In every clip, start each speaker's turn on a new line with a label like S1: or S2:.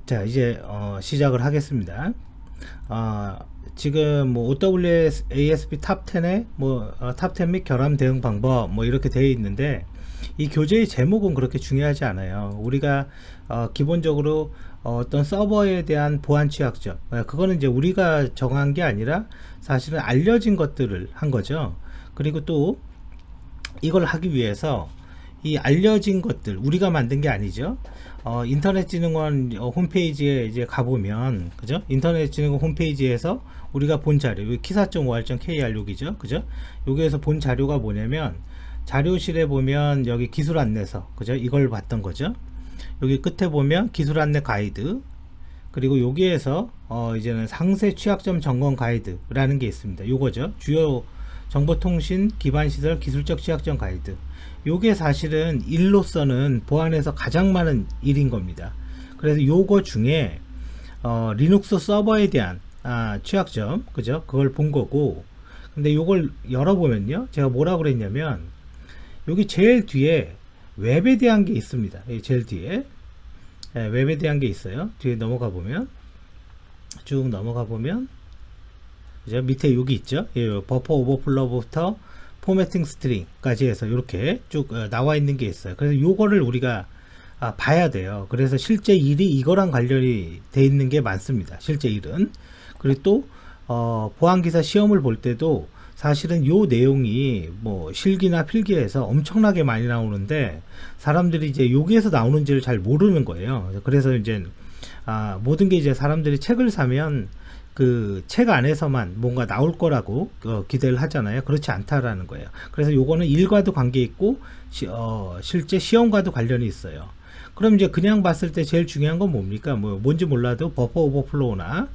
S1: 자, 이제 시작을 하겠습니다. 지금 뭐 OWS ASP 탑 10에 탑 10 및 결함 대응 방법 뭐 이렇게 되어 있는데, 이 교재의 제목은 그렇게 중요하지 않아요. 우리가 기본적으로 어떤 서버에 대한 보안 취약점, 그거는 이제 우리가 정한 게 아니라 사실은 알려진 것들을 한 거죠. 그리고 또 이걸 하기 위해서 이 알려진 것들 우리가 만든 게 아니죠. 인터넷진흥원 홈페이지에 이제 가보면, 그죠? 인터넷진흥원 홈페이지에서 우리가 본 자료, 키사.or.kr 여기죠, 그죠? 여기에서 본 자료가 뭐냐면, 자료실에 보면 여기 기술 안내서, 그죠? 이걸 봤던 거죠. 여기 끝에 보면 기술 안내 가이드, 그리고 여기에서 이제는 상세 취약점 점검 가이드라는 게 있습니다. 요거죠. 주요 정보통신 기반시설 기술적 취약점 가이드. 요게 사실은 일로서는 보안에서 가장 많은 일인 겁니다. 그래서 요거 중에 리눅스 서버에 대한 취약점, 그죠? 그걸 본 거고, 근데 요걸 열어보면요, 제가 뭐라고 그랬냐면, 여기 제일 뒤에 웹에 대한 게 있습니다. 제일 뒤에 웹에 대한 게 있어요. 뒤에 넘어가 보면, 쭉 넘어가 보면, 그죠? 밑에 여기 있죠. 버퍼 오버플로부터 포매팅 스트링까지 해서 이렇게 쭉 나와 있는 게 있어요. 그래서 요거를 우리가 봐야 돼요. 그래서 실제 일이 이거랑 관련이 돼 있는 게 많습니다. 실제 일은. 그리고 또 보안기사 시험을 볼 때도 사실은 요 내용이 뭐 실기나 필기에서 엄청나게 많이 나오는데, 사람들이 이제 여기에서 나오는지를 잘 모르는 거예요. 그래서 이제 모든 게 이제 사람들이 책을 사면 그 책 안에서만 뭔가 나올 거라고 기대를 하잖아요. 그렇지 않다라는 거예요. 그래서 요거는 일과도 관계 있고 실제 시험과도 관련이 있어요. 그럼 이제 그냥 봤을 때 제일 중요한 건 뭡니까? 뭔지 몰라도 버퍼 오버플로우나,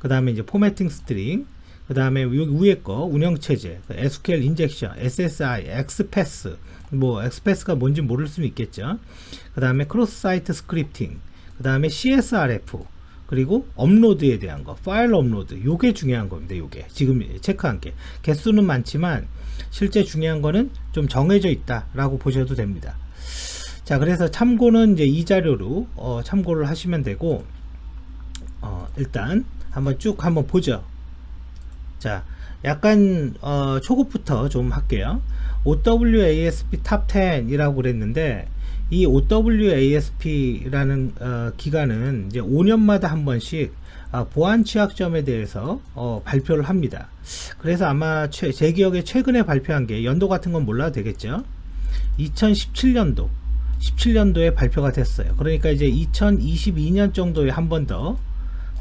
S1: 그 다음에 이제 포매팅 스트링, 그 다음에 여기 위에 거 운영체제, SQL 인젝션, SSI, XPath, 뭐 XPath가 뭔지 모를 수는 있겠죠. 그 다음에 크로스 사이트 스크립팅, 그 다음에 CSRF, 그리고 업로드에 대한 거, 파일 업로드, 요게 중요한 겁니다. 요게 지금 체크한 게 개수는 많지만 실제 중요한 거는 좀 정해져 있다라고 보셔도 됩니다. 자, 그래서 참고는 이제 이 자료로 참고를 하시면 되고, 일단 한번 쭉 한번 보죠. 자, 약간 초급부터 좀 할게요. OWASP 탑 10이라고 그랬는데, 이 OWASP라는 기관은 이제 5년마다 한 번씩 보안 취약점에 대해서 발표를 합니다. 그래서 아마 제 기억에 최근에 발표한 게, 연도 같은 건 몰라도 되겠죠. 17년도에 발표가 됐어요. 그러니까 이제 2022년 정도에 한 번 더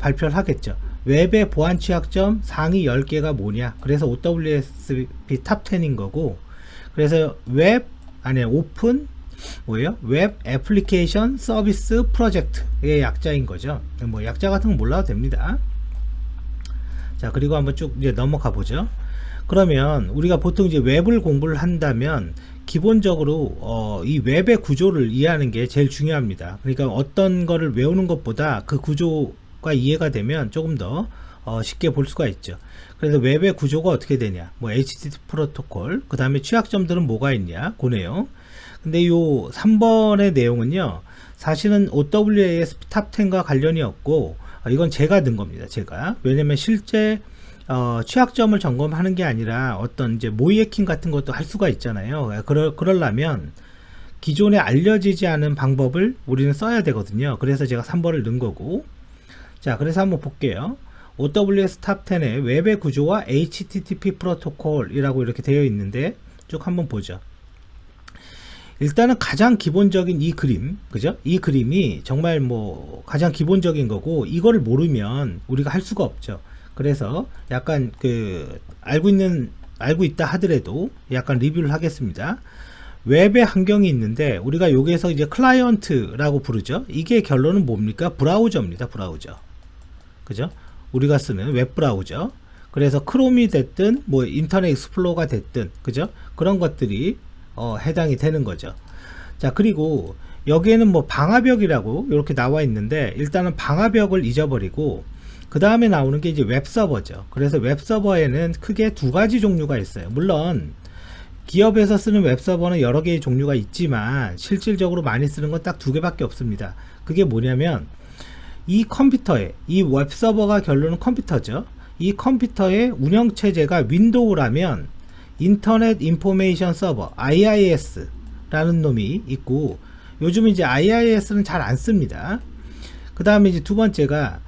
S1: 발표를 하겠죠. 웹의 보안 취약점 상위 10개가 뭐냐. 그래서 OWASP 탑 10인 거고, 그래서 웹 안에 오픈 뭐예요? 웹 애플리케이션 서비스 프로젝트의 약자인 거죠. 뭐 약자 같은 건 몰라도 됩니다. 자, 그리고 한번 쭉 이제 넘어가 보죠. 그러면 우리가 보통 이제 웹을 공부를 한다면 기본적으로 이 웹의 구조를 이해하는 게 제일 중요합니다. 그러니까 어떤 거를 외우는 것보다 그 구조가 이해가 되면 조금 더 쉽게 볼 수가 있죠. 그래서 웹의 구조가 어떻게 되냐, 뭐 HTTP 프로토콜, 그 다음에 취약점들은 뭐가 있냐, 그 내용. 근데 요 3번의 내용은요, 사실은 OWASP 탑 10과 관련이 없고, 이건 제가 든 겁니다. 제가. 왜냐면 실제 취약점을 점검하는 게 아니라 어떤 이제 모의 해킹 같은 것도 할 수가 있잖아요. 그러려면 기존에 알려지지 않은 방법을 우리는 써야 되거든요. 그래서 제가 3번을 넣은 거고. 자, 그래서 한번 볼게요. OWS 탑 10의 웹의 구조와 HTTP 프로토콜이라고 이렇게 되어 있는데, 쭉 한번 보죠. 일단은 가장 기본적인 이 그림, 그죠? 이 그림이 정말 뭐 가장 기본적인 거고, 이거를 모르면 우리가 할 수가 없죠. 그래서 약간 알고 있다 하더라도 약간 리뷰를 하겠습니다. 웹의 환경이 있는데, 우리가 여기에서 이제 클라이언트라고 부르죠. 이게 결론은 뭡니까? 브라우저입니다. 브라우저. 그죠? 우리가 쓰는 웹 브라우저. 그래서 크롬이 됐든 뭐 인터넷 익스플로러가 됐든, 그죠? 그런 것들이 해당이 되는 거죠. 자, 그리고 여기에는 뭐 방화벽이라고 이렇게 나와 있는데, 일단은 방화벽을 잊어버리고 그 다음에 나오는 게 이제 웹서버죠. 그래서 웹서버에는 크게 두 가지 종류가 있어요. 물론 기업에서 쓰는 웹서버는 여러 개의 종류가 있지만 실질적으로 많이 쓰는 건 딱 두 개밖에 없습니다. 그게 뭐냐면, 이 컴퓨터에, 이 웹서버가 결론은 컴퓨터죠. 이 컴퓨터의 운영체제가 윈도우라면 인터넷 인포메이션 서버 IIS 라는 놈이 있고, 요즘 이제 IIS는 잘 안 씁니다. 그 다음에 이제 두 번째가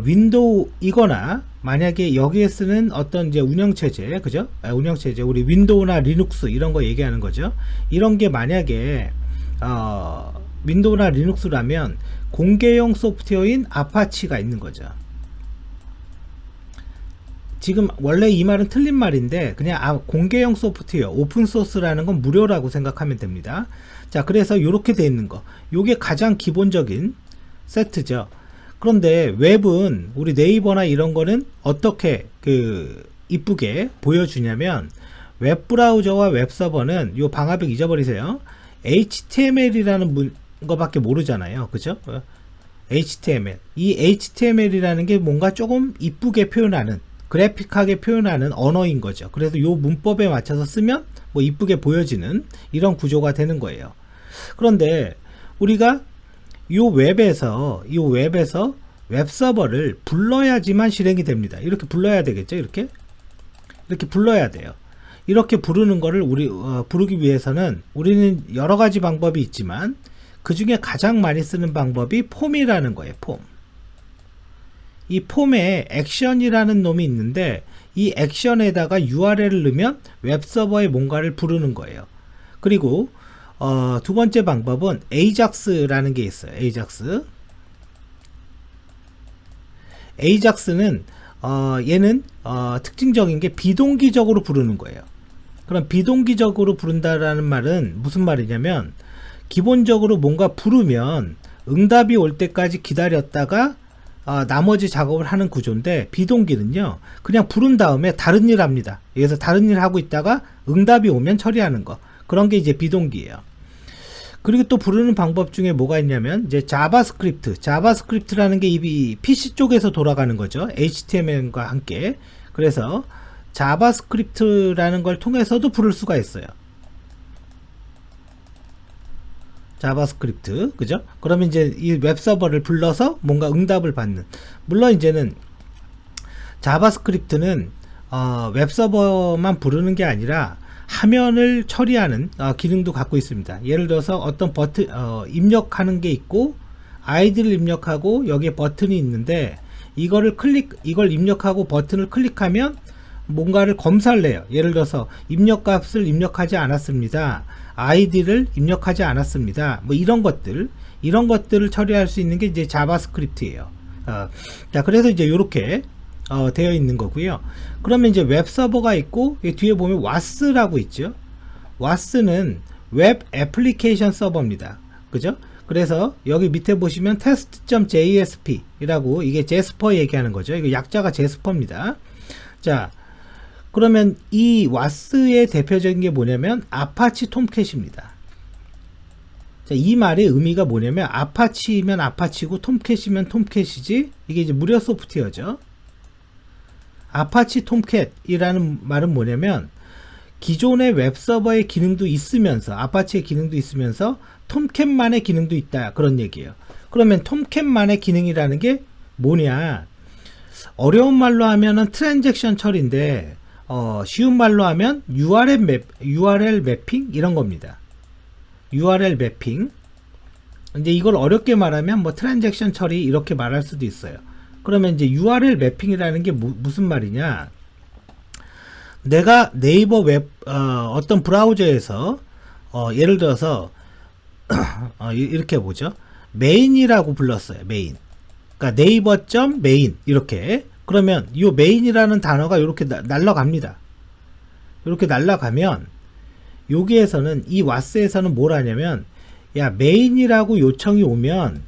S1: 윈도우이거나, 만약에 여기에 쓰는 어떤 이제 운영체제, 그죠? 운영체제, 우리 윈도우나 리눅스 이런 거 얘기하는 거죠. 이런 게 만약에 윈도우나 리눅스라면 공개용 소프트웨어인 아파치가 있는 거죠. 지금 원래 이 말은 틀린 말인데, 그냥 공개용 소프트웨어, 오픈소스라는 건 무료라고 생각하면 됩니다. 자, 그래서 이렇게 돼 있는 거, 요게 가장 기본적인 세트죠. 그런데 웹은, 우리 네이버나 이런 거는 어떻게 이쁘게 보여주냐면, 웹브라우저와 웹서버는, 요 방화벽 잊어버리세요. HTML이라는 거밖에 모르잖아요. 그죠? HTML. 이 HTML이라는 게 뭔가 조금 이쁘게 표현하는, 그래픽하게 표현하는 언어인 거죠. 그래서 요 문법에 맞춰서 쓰면 뭐 이쁘게 보여지는 이런 구조가 되는 거예요. 그런데 우리가 요 웹에서 웹서버를 불러야지만 실행이 됩니다. 이렇게 불러야 되겠죠. 이렇게 불러야 돼요. 이렇게 부르는 거를 부르기 위해서는 우리는 여러 가지 방법이 있지만, 그 중에 가장 많이 쓰는 방법이 폼이라는 거예요. 폼. 이 폼에 액션이라는 놈이 있는데, 이 액션에다가 URL을 넣으면 웹서버에 뭔가를 부르는 거예요. 그리고 두 번째 방법은 AJAX라는 게 있어요. AJAX는 얘는 특징적인 게 비동기적으로 부르는 거예요. 그럼 비동기적으로 부른다라는 말은 무슨 말이냐면, 기본적으로 뭔가 부르면 응답이 올 때까지 기다렸다가 나머지 작업을 하는 구조인데, 비동기는요 그냥 부른 다음에 다른 일 합니다. 그래서 다른 일 하고 있다가 응답이 오면 처리하는 거, 그런 게 이제 비동기예요. 그리고 또 부르는 방법 중에 뭐가 있냐면, 이제 자바스크립트라는 게 이 PC 쪽에서 돌아가는 거죠. HTML과 함께. 그래서 자바스크립트라는 걸 통해서도 부를 수가 있어요. 자바스크립트, 그죠? 그러면 이제 이 웹서버를 불러서 뭔가 응답을 받는. 물론 이제는 자바스크립트는 웹서버만 부르는 게 아니라 화면을 처리하는 기능도 갖고 있습니다. 예를 들어서 어떤 버튼 입력하는 게 있고, 아이디를 입력하고 여기에 버튼이 있는데, 이걸 입력하고 버튼을 클릭하면 뭔가를 검사를 해요. 예를 들어서 입력값을 입력하지 않았습니다, 아이디를 입력하지 않았습니다, 뭐 이런 것들을 처리할 수 있는 게 이제 자바스크립트예요. 자, 그래서 이제 이렇게 되어 있는 거고요. 그러면 이제 웹서버가 있고, 뒤에 보면 WAS라고 있죠. WAS는 웹 애플리케이션 서버입니다. 그죠? 그래서 여기 밑에 보시면 test.jsp 이라고, 이게 제스퍼 얘기하는 거죠. 이거 약자가 제스퍼입니다. 자, 그러면 이 WAS의 대표적인 게 뭐냐면 아파치 톰캣입니다. 자, 이 말의 의미가 뭐냐면, 아파치면 아파치고 톰캣이면 톰캣이지, 이게 이제 무료 소프트웨어죠. 아파치 톰캣이라는 말은 뭐냐면, 기존의 웹서버의 기능도 있으면서, 아파치의 기능도 있으면서 톰캣만의 기능도 있다, 그런 얘기예요. 그러면 톰캣만의 기능이라는 게 뭐냐, 어려운 말로 하면은 트랜잭션 처리인데, 쉬운 말로 하면 URL 매핑 이런 겁니다. URL 매핑. 이제 이걸 어렵게 말하면 뭐 트랜잭션 처리 이렇게 말할 수도 있어요. 그러면 이제 URL 매핑이라는 게 무슨 말이냐, 내가 네이버 어떤 브라우저에서 예를 들어서 이렇게 보죠. 메인이라고 불렀어요. 메인. 그러니까 네이버.메인 이렇게. 그러면 이 메인이라는 단어가 이렇게 날라갑니다. 이렇게 날라가면, 여기에서는, 이 WAS에서는 뭘 하냐면, 야, 메인이라고 요청이 오면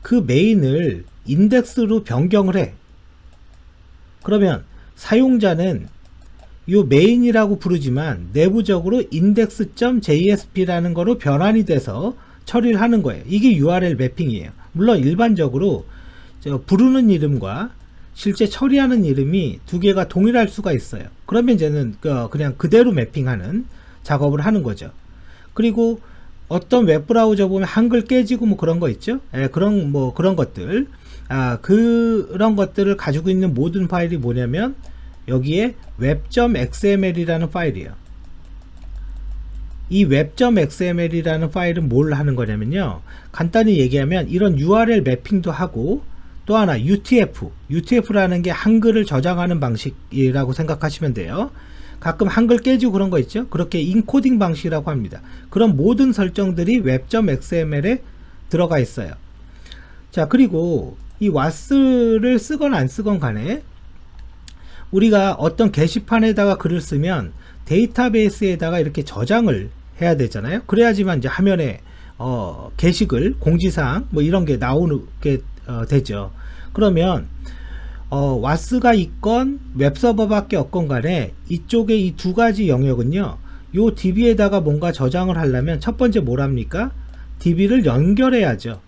S1: 그 메인을 인덱스로 변경을 해. 그러면 사용자는 이 메인이라고 부르지만 내부적으로 index.jsp라는 거로 변환이 돼서 처리를 하는 거예요. 이게 URL 매핑이에요. 물론 일반적으로 부르는 이름과 실제 처리하는 이름이 두 개가 동일할 수가 있어요. 그러면 이제는 그냥 그대로 매핑하는 작업을 하는 거죠. 그리고 어떤 웹브라우저 보면 한글 깨지고 뭐 그런 거 있죠. 예, 그런 것들. 그런 것들을 가지고 있는 모든 파일이 뭐냐면 여기에 web.xml이라는 파일이에요. 이 web.xml이라는 파일은 뭘 하는 거냐면요, 간단히 얘기하면 이런 URL 매핑도 하고, 또 하나 UTF라는 게 한글을 저장하는 방식이라고 생각하시면 돼요. 가끔 한글 깨지고 그런 거 있죠. 그렇게 인코딩 방식이라고 합니다. 그런 모든 설정들이 web.xml에 들어가 있어요. 자, 그리고 이 was를 쓰건 안 쓰건 간에 우리가 어떤 게시판에다가 글을 쓰면 데이터베이스에다가 이렇게 저장을 해야 되잖아요. 그래야지만 이제 화면에 게시글, 공지사항 뭐 이런 게 나오게 되죠. 그러면 was가 있건 웹서버밖에 없건 간에 이쪽에 이 두 가지 영역은요, 요 DB에다가 뭔가 저장을 하려면 첫 번째 뭐랍니까? DB를 연결해야죠.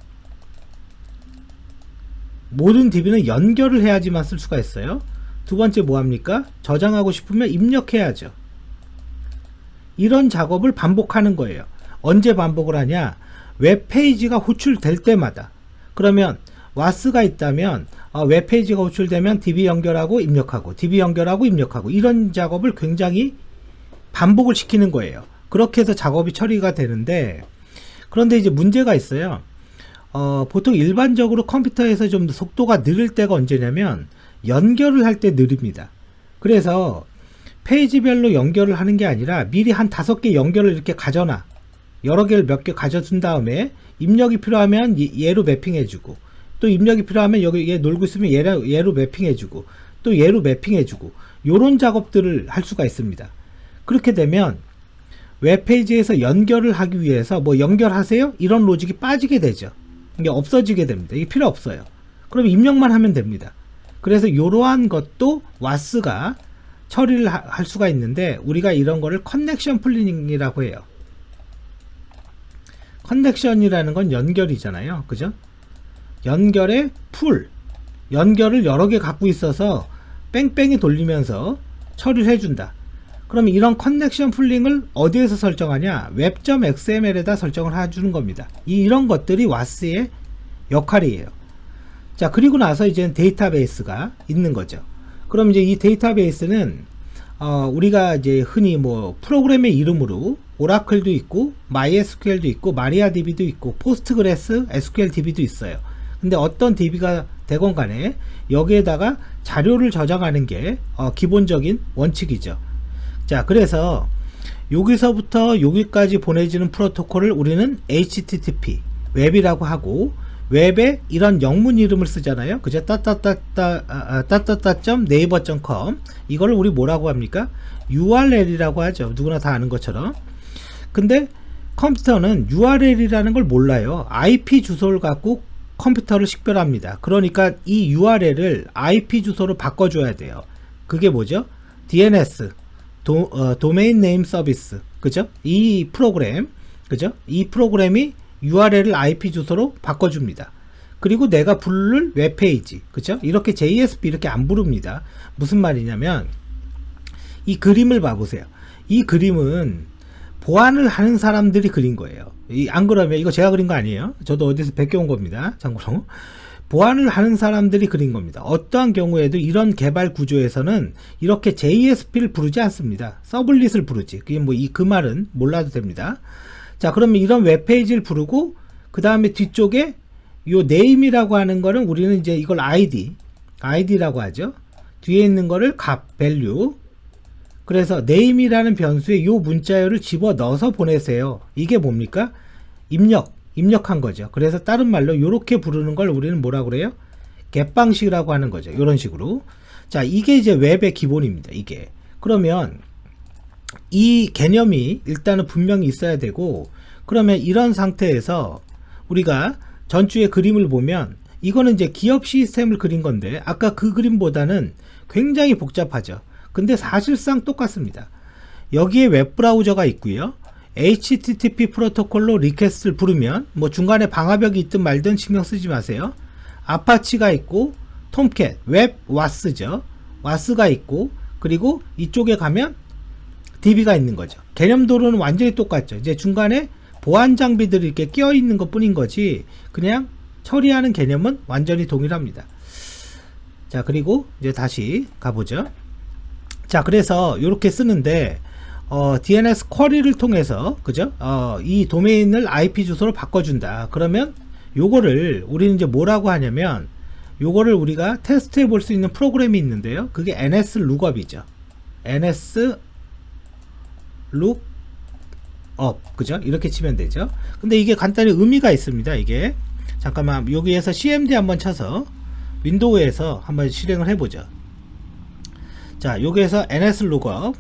S1: 모든 DB는 연결을 해야지만 쓸 수가 있어요. 두 번째 뭐합니까? 저장하고 싶으면 입력해야죠. 이런 작업을 반복하는 거예요. 언제 반복을 하냐? 웹페이지가 호출될 때마다. 그러면 was가 있다면 웹페이지가 호출되면 DB 연결하고 입력하고, DB 연결하고 입력하고, 이런 작업을 굉장히 반복을 시키는 거예요. 그렇게 해서 작업이 처리가 되는데, 그런데 이제 문제가 있어요. 보통 일반적으로 컴퓨터에서 좀 속도가 느릴 때가 언제냐면 연결을 할 때 느립니다. 그래서 페이지별로 연결을 하는 게 아니라 미리 한 5개 연결을 이렇게 가져놔. 여러 개를 몇 개 가져둔 다음에 입력이 필요하면 얘로 매핑해주고, 또 입력이 필요하면 여기 얘 놀고 있으면 얘로 매핑해주고, 또 얘로 매핑해주고, 요런 작업들을 할 수가 있습니다. 그렇게 되면 웹페이지에서 연결을 하기 위해서 뭐 연결하세요? 이런 로직이 빠지게 되죠. 이게 없어지게 됩니다. 이게 필요 없어요. 그럼 입력만 하면 됩니다. 그래서 이러한 것도 was가 처리를 할 수가 있는데, 우리가 이런 거를 커넥션 플리닝이라고 해요. 커넥션이라는 건 연결이잖아요. 그죠? 연결의 풀, 연결을 여러 개 갖고 있어서 뺑뺑이 돌리면서 처리를 해준다. 그럼 이런 커넥션 풀링을 어디에서 설정하냐? web.xml에다 설정을 해주는 겁니다. 이런 것들이 was의 역할이에요. 자, 그리고 나서 이제 데이터베이스가 있는 거죠. 그럼 이제 이 데이터베이스는 우리가 이제 흔히 뭐 프로그램의 이름으로 오라클도 있고, MySQL도 있고, MariaDB도 있고, 포스트그레스 SQLDB도 있어요. 근데 어떤 DB가 되건 간에 여기에다가 자료를 저장하는 게 기본적인 원칙이죠. 자, 그래서 여기서부터 여기까지 보내지는 프로토콜을 우리는 HTTP 웹이라고 하고, 웹에 이런 영문 이름을 쓰잖아요. 그죠? naver.com, 이거를 우리 뭐라고 합니까? URL이라고 하죠. 누구나 다 아는 것처럼. 근데 컴퓨터는 URL이라는 걸 몰라요. IP 주소를 갖고 컴퓨터를 식별합니다. 그러니까 이 URL을 IP 주소로 바꿔줘야 돼요. 그게 뭐죠? DNS, 도메인 네임 서비스. 그죠? 이 프로그램, 그죠? 이 프로그램이 URL을 IP 주소로 바꿔줍니다. 그리고 내가 부를 웹페이지, 그죠? 이렇게 JSP 이렇게 안 부릅니다. 무슨 말이냐면, 이 그림을 봐보세요. 이 그림은 보안을 하는 사람들이 그린 거예요. 안 그러면, 이거 제가 그린 거 아니에요. 저도 어디서 베껴온 겁니다. 참고로. 보안을 하는 사람들이 그린 겁니다. 어떠한 경우에도 이런 개발 구조에서는 이렇게 JSP를 부르지 않습니다. 서블릿을 부르지. 그게 뭐 그 말은 몰라도 됩니다. 자, 그러면 이런 웹페이지를 부르고, 그 다음에 뒤쪽에 요 name이라고 하는 거는 우리는 이제 이걸 id라고 하죠. 뒤에 있는 거를 값, value. 그래서 name이라는 변수에 요 문자열을 집어 넣어서 보내세요. 이게 뭡니까? 입력한 거죠. 그래서 다른 말로 요렇게 부르는 걸 우리는 뭐라고 그래요? get 방식이라고 하는 거죠. 요런 식으로. 자, 이게 이제 웹의 기본입니다. 이게. 그러면 이 개념이 일단은 분명히 있어야 되고, 그러면 이런 상태에서 우리가 전주의 그림을 보면 이거는 이제 기업 시스템을 그린 건데, 아까 그 그림보다는 굉장히 복잡하죠. 근데 사실상 똑같습니다. 여기에 웹브라우저가 있고요. HTTP 프로토콜로 리퀘스트를 부르면 뭐 중간에 방화벽이 있든 말든 신경 쓰지 마세요. 아파치가 있고, 톰캣, 웹 was죠. was가 있고, 그리고 이쪽에 가면 DB가 있는 거죠. 개념도로는 완전히 똑같죠. 이제 중간에 보안 장비들이 이렇게 끼어 있는 것 뿐인 거지 그냥 처리하는 개념은 완전히 동일합니다. 자, 그리고 이제 다시 가보죠. 자, 그래서 이렇게 쓰는데 DNS 쿼리를 통해서 그죠? 이 도메인을 IP 주소로 바꿔준다. 그러면 요거를 우리는 이제 뭐라고 하냐면 요거를 우리가 테스트해 볼 수 있는 프로그램이 있는데요. 그게 NS 룩업이죠. NS 룩업 그죠? 이렇게 치면 되죠. 근데 이게 간단히 의미가 있습니다. 이게 잠깐만 여기에서 CMD 한번 쳐서 윈도우에서 한번 실행을 해보죠. 자, 여기에서 NS 룩업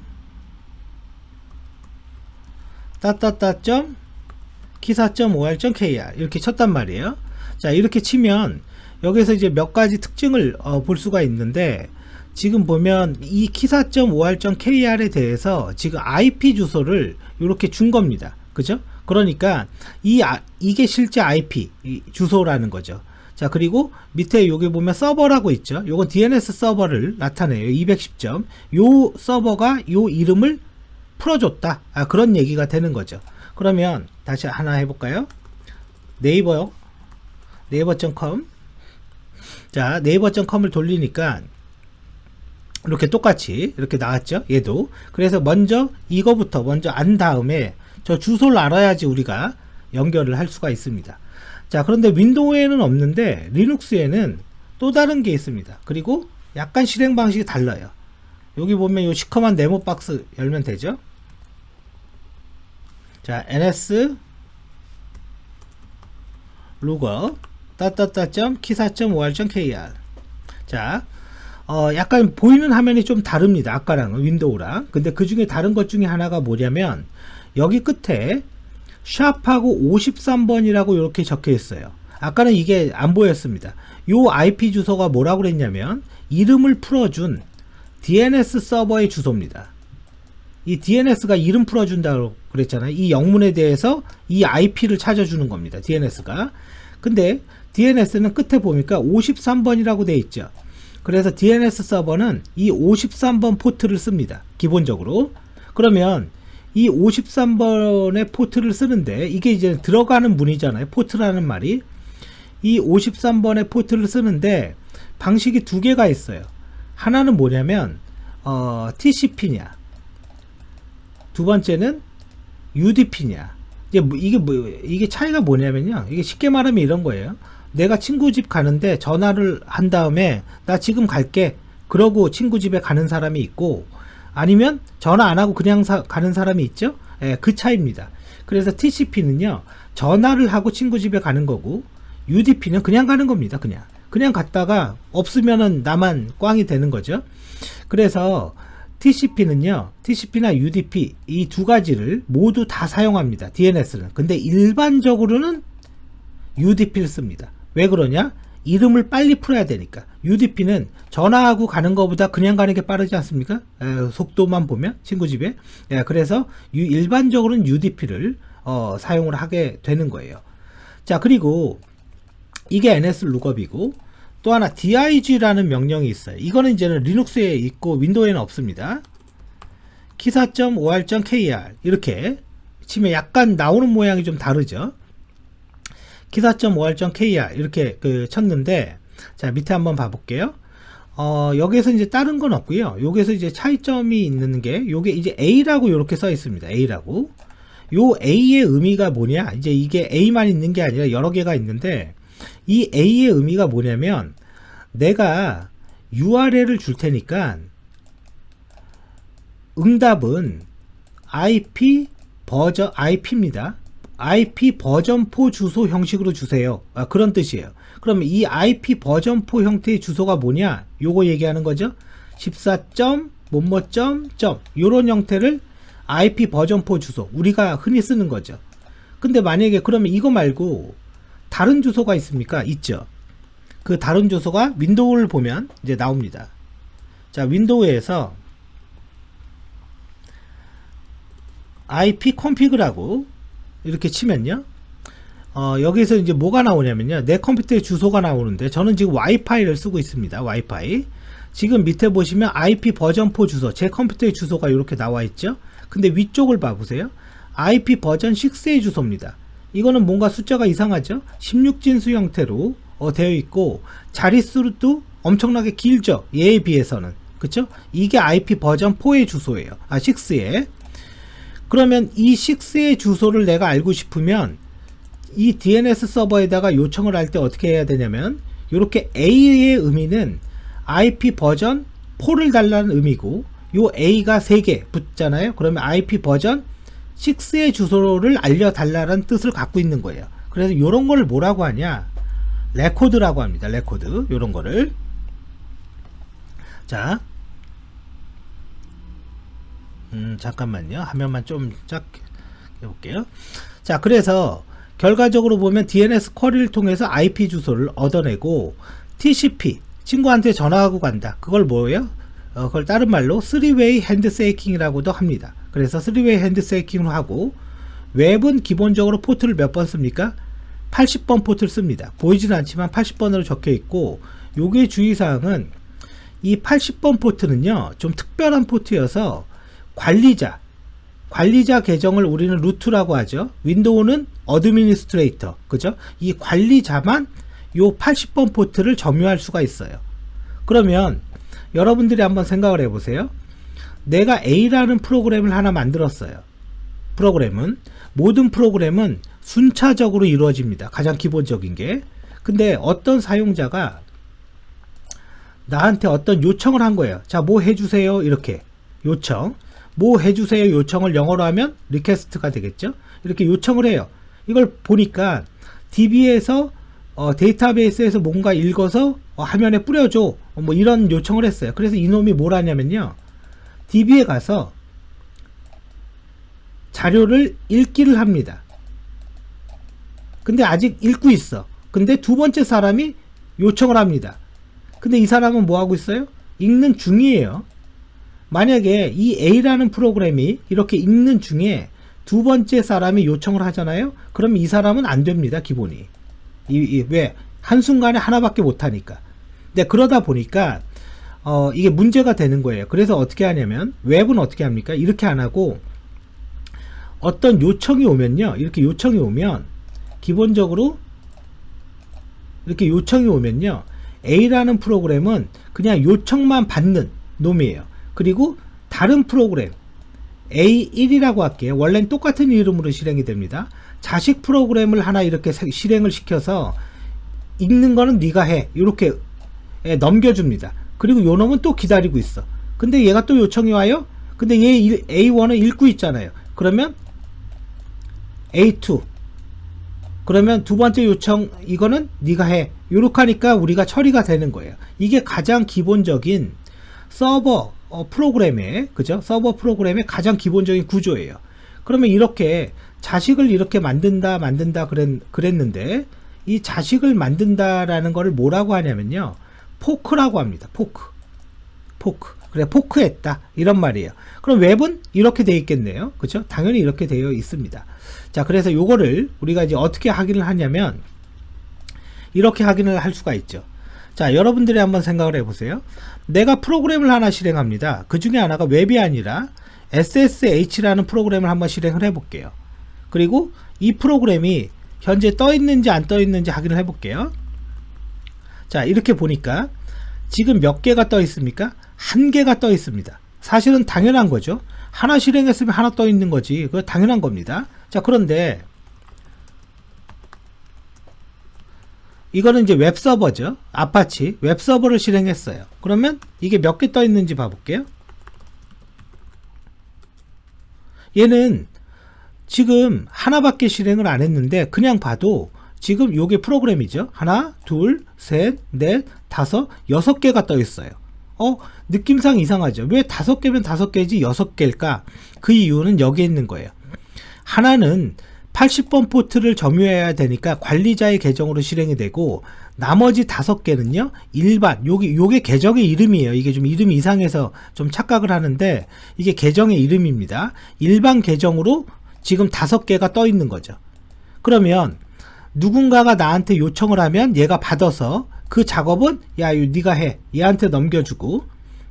S1: 기사.or.kr 이렇게 쳤단 말이에요. 자, 이렇게 치면 여기서 이제 몇 가지 특징을 볼 수가 있는데 지금 보면 이 기사.or.kr에 대해서 지금 IP 주소를 이렇게 준 겁니다. 그죠? 그러니까 이게 실제 IP 주소라는 거죠. 자, 그리고 밑에 여기 보면 서버라고 있죠. 요건 DNS 서버를 나타내요. 210점. 요 서버가 요 이름을 풀어줬다. 그런 얘기가 되는 거죠. 그러면 다시 하나 해볼까요? 네이버.com. 자, 네이버.com을 돌리니까 이렇게 똑같이 이렇게 나왔죠. 얘도. 그래서 먼저 이거부터 먼저 안 다음에 저 주소를 알아야지 우리가 연결을 할 수가 있습니다. 자, 그런데 윈도우에는 없는데 리눅스에는 또 다른 게 있습니다. 그리고 약간 실행 방식이 달라요. 여기 보면 요 시커먼 네모 박스 열면 되죠. 자, NS 룩업 기사.or.kr. 자, 약간 보이는 화면이 좀 다릅니다. 아까랑은 윈도우랑. 근데 그 중에 다른 것 중에 하나가 뭐냐면 여기 끝에 샵하고 53번이라고 이렇게 적혀 있어요. 아까는 이게 안 보였습니다. 요 IP 주소가 뭐라고 그랬냐면 이름을 풀어준 DNS 서버의 주소입니다. 이 DNS가 이름 풀어준다고 그랬잖아요. 이 영문에 대해서 이 IP를 찾아주는 겁니다. DNS가. 근데 DNS는 끝에 보니까 53번이라고 되어 있죠. 그래서 DNS 서버는 이 53번 포트를 씁니다. 기본적으로. 그러면 이 53번의 포트를 쓰는데 이게 이제 들어가는 문이잖아요. 포트라는 말이. 이 53번의 포트를 쓰는데 방식이 두 개가 있어요. 하나는 뭐냐면 TCP냐, 두 번째는 UDP냐. 이게 차이가 뭐냐면요. 이게 쉽게 말하면 이런 거예요. 내가 친구 집 가는데 전화를 한 다음에 나 지금 갈게. 그러고 친구 집에 가는 사람이 있고 아니면 전화 안 하고 그냥 가는 사람이 있죠. 예, 그 차이입니다. 그래서 TCP는요 전화를 하고 친구 집에 가는 거고 UDP는 그냥 가는 겁니다. 그냥 갔다가 없으면은 나만 꽝이 되는 거죠. 그래서 TCP는요 TCP나 UDP 이 두 가지를 모두 다 사용합니다. DNS는. 근데 일반적으로는 UDP를 씁니다. 왜 그러냐? 이름을 빨리 풀어야 되니까. UDP는 전화하고 가는 것보다 그냥 가는 게 빠르지 않습니까? 속도만 보면 친구 집에. 그래서 일반적으로는 UDP를 사용을 하게 되는 거예요. 자, 그리고 이게 NS 룩업이고 또 하나 dig라는 명령이 있어요. 이거는 이제는 리눅스에 있고 윈도우에는 없습니다. 기사.or.kr 이렇게 치면 약간 나오는 모양이 좀 다르죠. 기사.or.kr 이렇게 쳤는데 자, 밑에 한번 봐볼게요. 여기에서 이제 다른 건 없고요. 여기에서 이제 차이점이 있는 게 요게 이제 A라고 이렇게 써 있습니다. A라고. 요 A의 의미가 뭐냐? 이제 이게 A만 있는 게 아니라 여러 개가 있는데 이 A의 의미가 뭐냐면 내가 URL을 줄 테니까 응답은 IP입니다. IP 버전4 주소 형식으로 주세요. 그런 뜻이에요. 그러면 이 IP 버전4 형태의 주소가 뭐냐? 요거 얘기하는 거죠. 14점 뭐뭐점 요런 형태를 IP 버전4 주소 우리가 흔히 쓰는 거죠. 근데 만약에 그러면 이거 말고 다른 주소가 있습니까? 있죠. 그 다른 주소가 윈도우를 보면 이제 나옵니다. 자, 윈도우에서 IP config라고 이렇게 치면요. 여기서 이제 뭐가 나오냐면요. 내 컴퓨터의 주소가 나오는데 저는 지금 와이파이를 쓰고 있습니다. 와이파이. 지금 밑에 보시면 IP 버전4 주소, 제 컴퓨터의 주소가 이렇게 나와 있죠. 근데 위쪽을 봐보세요. IP 버전 6의 주소입니다. 이거는 뭔가 숫자가 이상하죠? 16진수 형태로 되어 있고 자릿수도 엄청나게 길죠? 얘에 비해서는. 그쵸? 이게 IP 버전 4의 주소예요. 6의. 그러면 이 6의 주소를 내가 알고 싶으면 이 DNS 서버에다가 요청을 할 때 어떻게 해야 되냐면 이렇게 A의 의미는 IP 버전 4를 달라는 의미고 요 A가 3개 붙잖아요. 그러면 IP 버전 6의 주소를 알려달라는 뜻을 갖고 있는 거예요. 그래서 이런 걸 뭐라고 하냐, 레코드라고 합니다. 레코드. 요런 거를. 자, 잠깐만요. 화면만 좀 작게 해볼게요. 자, 그래서 결과적으로 보면 DNS 쿼리를 통해서 IP 주소를 얻어내고 TCP, 친구한테 전화하고 간다. 그걸 뭐예요? 그걸 다른 말로 3웨이 핸드세이킹이라고도 합니다. 그래서 3웨이 핸드세이킹을 하고, 웹은 기본적으로 포트를 몇 번 씁니까? 80번 포트를 씁니다. 보이지는 않지만 80번으로 적혀 있고, 요게 주의사항은 이 80번 포트는요 좀 특별한 포트여서 관리자 계정을 우리는 루트라고 하죠. 윈도우는 어드미니스트레이터, 그죠? 이 관리자만 요 80번 포트를 점유할 수가 있어요. 그러면 여러분들이 한번 생각을 해보세요. 내가 A라는 프로그램을 하나 만들었어요. 모든 프로그램은 순차적으로 이루어집니다. 가장 기본적인 게. 근데 어떤 사용자가 나한테 어떤 요청을 한 거예요. 자, 뭐 해주세요. 이렇게 요청. 뭐 해주세요 요청을 영어로 하면 리퀘스트가 되겠죠. 이렇게 요청을 해요. 이걸 보니까 DB에서 데이터베이스에서 뭔가 읽어서 화면에 뿌려줘, 뭐 이런 요청을 했어요. 그래서 이놈이 뭘 하냐면요, DB에 가서 자료를 읽기를 합니다. 근데 아직 읽고 있어. 근데 두 번째 사람이 요청을 합니다. 근데 이 사람은 뭐 하고 있어요? 읽는 중이에요. 만약에 이 A라는 프로그램이 이렇게 읽는 중에 두 번째 사람이 요청을 하잖아요. 그럼 이 사람은 안 됩니다. 기본이. 왜? 한순간에 하나밖에 못하니까. 근데 그러다 보니까 이게 문제가 되는 거예요. 그래서 어떻게 하냐면, 웹은 어떻게 합니까? 이렇게 안 하고, 어떤 요청이 오면요, 이렇게 요청이 오면 기본적으로 이렇게 요청이 오면요, A라는 프로그램은 그냥 요청만 받는 놈이에요. 그리고 다른 프로그램 A1이라고 할게요. 원래는 똑같은 이름으로 실행이 됩니다. 자식 프로그램을 하나 이렇게 실행을 시켜서 읽는 거는 네가 해, 이렇게 넘겨줍니다. 그리고 요 놈은 또 기다리고 있어. 근데 얘가 또 요청이 와요. 근데 얘 A1은 읽고 있잖아요. 그러면 A2, 그러면 두 번째 요청 이거는 네가 해, 요렇게 하니까 우리가 처리가 되는 거예요. 이게 가장 기본적인 서버 프로그램의, 그죠? 서버 프로그램의 가장 기본적인 구조예요. 그러면 이렇게 자식을 이렇게 만든다 그랬는데, 이 자식을 만든다라는 거를 뭐라고 하냐면요, 포크라고 합니다. 포크. 그래, 포크했다, 이런 말이에요. 그럼 웹은 이렇게 되어 있겠네요. 그죠? 당연히 이렇게 되어 있습니다. 자, 그래서 요거를 우리가 이제 어떻게 확인을 하냐면, 이렇게 확인을 할 수가 있죠. 자, 여러분들이 한번 생각을 해보세요. 내가 프로그램을 하나 실행합니다. 그 중에 하나가 웹이 아니라 SSH라는 프로그램을 한번 실행을 해볼게요. 그리고 이 프로그램이 현재 떠 있는지 안 떠 있는지 확인을 해볼게요. 자, 이렇게 보니까 지금 몇 개가 떠 있습니까? 한 개가 떠 있습니다. 사실은 당연한 거죠. 하나 실행했으면 하나 떠 있는 거지. 그거 당연한 겁니다. 자, 그런데 이거는 이제 웹서버죠. 아파치 웹서버를 실행했어요. 그러면 이게 몇 개 떠 있는지 봐볼게요. 얘는 지금 하나밖에 실행을 안 했는데, 그냥 봐도 지금 요게 프로그램이죠. 하나, 둘, 셋, 넷, 다섯, 6개가 떠 있어요. 느낌상 이상하죠. 왜 5개면 5개지 6개일까? 그 이유는 여기에 있는 거예요. 하나는 80번 포트를 점유해야 되니까 관리자의 계정으로 실행이 되고, 나머지 5개는요 일반, 요게 계정의 이름이에요. 이게 좀 이름이 이상해서 좀 착각을 하는데, 이게 계정의 이름입니다. 일반 계정으로 지금 5개가 떠 있는 거죠. 그러면 누군가가 나한테 요청을 하면 얘가 받아서 그 작업은 야, 네가 해, 얘한테 넘겨주고,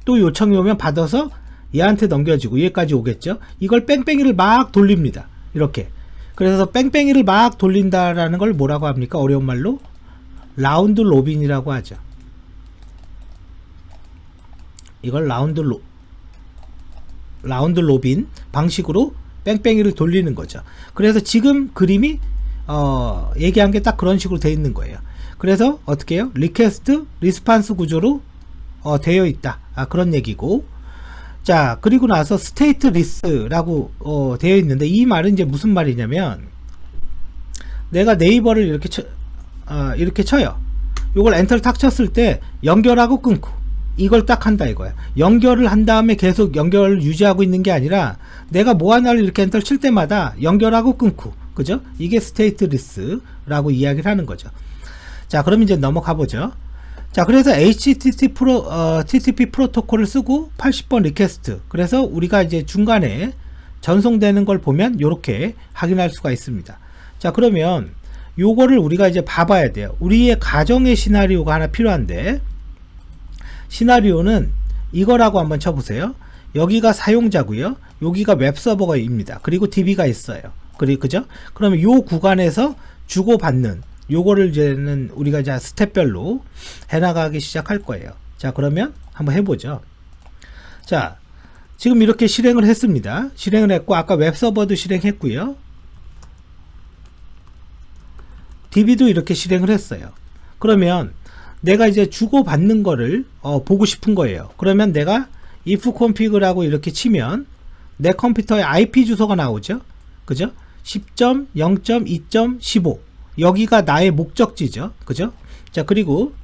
S1: 또 요청이 오면 받아서 얘한테 넘겨주고, 얘까지 오겠죠. 이걸 뺑뺑이를 막 돌립니다. 이렇게. 그래서 뺑뺑이를 막 돌린다라는 걸 뭐라고 합니까? 어려운 말로 라운드 로빈이라고 하죠. 이걸 라운드 로빈 방식으로 뺑뺑이를 돌리는 거죠. 그래서 지금 그림이 얘기한 게 딱 그런 식으로 되어 있는 거예요. 그래서 어떻게 해요? 리퀘스트 리스판스 구조로 되어 있다. 그런 얘기고. 자, 그리고 나서 스테이트 리스라고 되어 있는데, 이 말은 이제 무슨 말이냐면, 내가 네이버를 이렇게 쳐요. 요걸 엔터를 탁 쳤을 때 연결하고 끊고 이걸 딱 한다 이거야. 연결을 한 다음에 계속 연결을 유지하고 있는 게 아니라 내가 뭐 하나를 이렇게 엔터를 칠 때마다 연결하고 끊고, 그죠? 이게 스테이트 리스라고 이야기를 하는 거죠. 자, 그럼 이제 넘어가 보죠. 자, 그래서 TCP 프로토콜을 쓰고 80번 리퀘스트. 그래서 우리가 이제 중간에 전송되는 걸 보면 이렇게 확인할 수가 있습니다. 자, 그러면 요거를 우리가 이제 봐봐야 돼요. 우리의 가정의 시나리오가 하나 필요한데, 시나리오는 이거라고 한번 쳐보세요. 여기가 사용자고요. 여기가 웹서버가입니다. 그리고 DB가 있어요. 그죠? 그러면 요 구간에서 주고받는 요거를 이제는 우리가 이제 스텝별로 해나가기 시작할 거예요. 자, 그러면 한번 해보죠. 자, 지금 이렇게 실행을 했습니다. 실행을 했고, 아까 웹서버도 실행했고요. DB도 이렇게 실행을 했어요. 그러면 내가 이제 주고받는 거를 보고 싶은 거예요. 그러면 내가 if config라고 이렇게 치면 내 컴퓨터에 IP 주소가 나오죠. 그죠? 10.0.2.15 여기가 나의 목적지죠. 그죠? 자, 그리고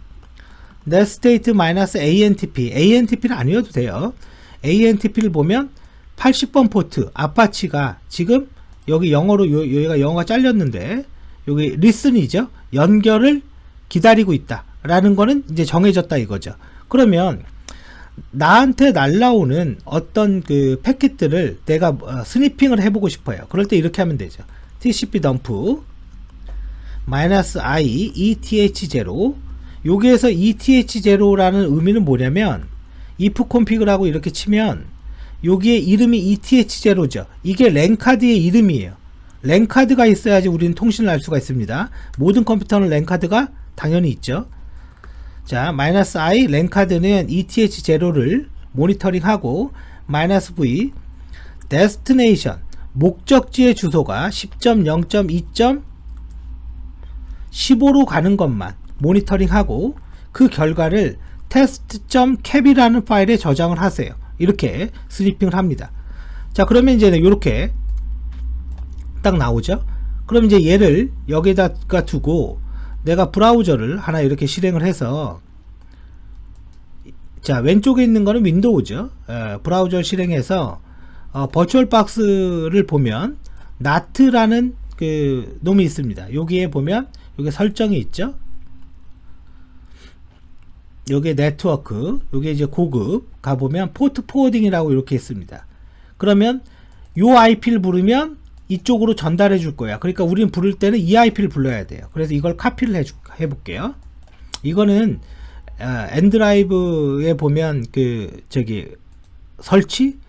S1: netstate-antp ANTP는 아니어도 돼요. ANTP를 보면 80번 포트 아파치가 지금 여기 영어로 여기가 영어가 잘렸는데 여기 listen이죠. 연결을 기다리고 있다 라는 거는 이제 정해졌다 이거죠. 그러면 나한테 날라오는 어떤 그 패킷들을 내가 스니핑을 해보고 싶어요. 그럴 때 이렇게 하면 되죠. TCP dump -i eth0 여기에서 eth0라는 의미는 뭐냐면 if config라고 이렇게 치면 여기에 이름이 eth0죠. 이게 랜카드의 이름이에요. 랜카드가 있어야지 우리는 통신을 할 수가 있습니다. 모든 컴퓨터는 랜카드가 당연히 있죠. 자, -i 랜카드는 eth0를 모니터링하고 -v destination 목적지의 주소가 10.0.2.15로 가는 것만 모니터링하고 그 결과를 test.cap이라는 파일에 저장을 하세요. 이렇게 스니핑을 합니다. 자, 그러면 이제 이렇게 딱 나오죠. 그럼 이제 얘를 여기다가 두고 내가 브라우저를 하나 이렇게 실행을 해서, 자, 왼쪽에 있는 거는 윈도우죠. 브라우저를 실행해서 버추얼 박스를 보면 NAT라는 그 놈이 있습니다. 여기에 보면 여기 설정이 있죠. 여기에 네트워크, 여기에 이제 고급 가보면 포트 포워딩이라고 이렇게 있습니다. 그러면 요 IP를 부르면 이쪽으로 전달해 줄 거야. 그러니까 우리는 부를 때는 이 IP를 불러야 돼요. 그래서 이걸 카피를 해볼게요. 이거는 엔드라이브에 보면 그 저기 설치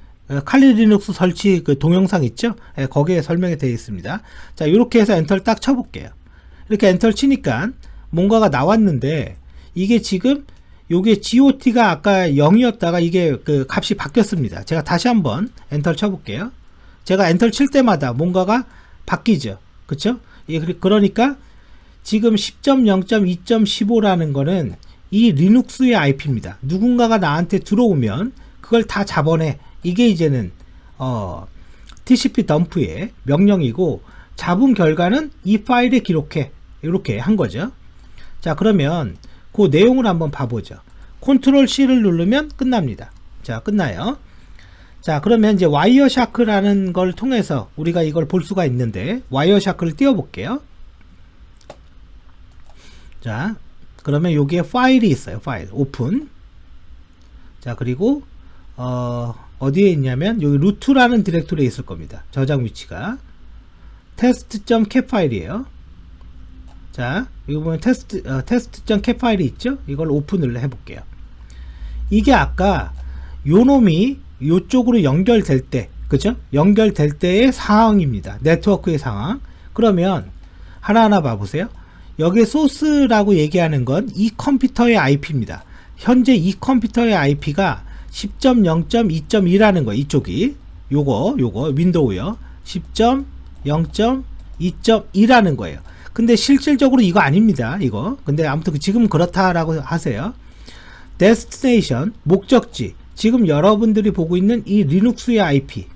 S1: 칼리 리눅스 설치 그 동영상 있죠? 거기에 설명이 되어 있습니다. 자, 이렇게 해서 엔터를 딱 쳐볼게요. 이렇게 엔터를 치니까 뭔가가 나왔는데 이게 지금 요게 GOT가 아까 0이었다가 이게 그 값이 바뀌었습니다. 제가 다시 한번 엔터를 쳐볼게요. 제가 엔터를 칠 때마다 뭔가가 바뀌죠. 그쵸? 그러니까 지금 10.0.2.15라는 거는 이 리눅스의 IP입니다. 누군가가 나한테 들어오면 그걸 다 잡아내. 이게 이제는 TCP 덤프의 명령이고, 잡은 결과는 이 파일에 기록해. 이렇게 한 거죠. 자, 그러면 그 내용을 한번 봐보죠. 컨트롤 C를 누르면 끝납니다. 자, 끝나요. 자, 그러면 이제 와이어샤크라는 걸 통해서 우리가 이걸 볼 수가 있는데, 와이어샤크를 띄워볼게요. 자, 그러면 여기에 파일이 있어요. 파일 오픈. 자, 그리고 어디에 있냐면 여기 루트라는 디렉토리에 있을 겁니다. 저장 위치가 test.cap 파일이에요. 자, 여기 보면 test.cap 파일이 있죠. 이걸 오픈을 해볼게요. 이게 아까 요 놈이 요쪽으로 연결될 때, 그죠? 연결될 때의 상황입니다. 네트워크의 상황. 그러면 하나하나 봐보세요. 여기 소스라고 얘기하는 건 이 컴퓨터의 IP입니다. 현재 이 컴퓨터의 IP가 10.0.2.2라는 거, 이쪽이 요거 윈도우요. 10.0.2.2라는 거예요. 근데 실질적으로 이거 아닙니다. 이거. 근데 아무튼 지금 그렇다라고 하세요. 데스티네이션, 목적지. 지금 여러분들이 보고 있는 이 리눅스의 IP.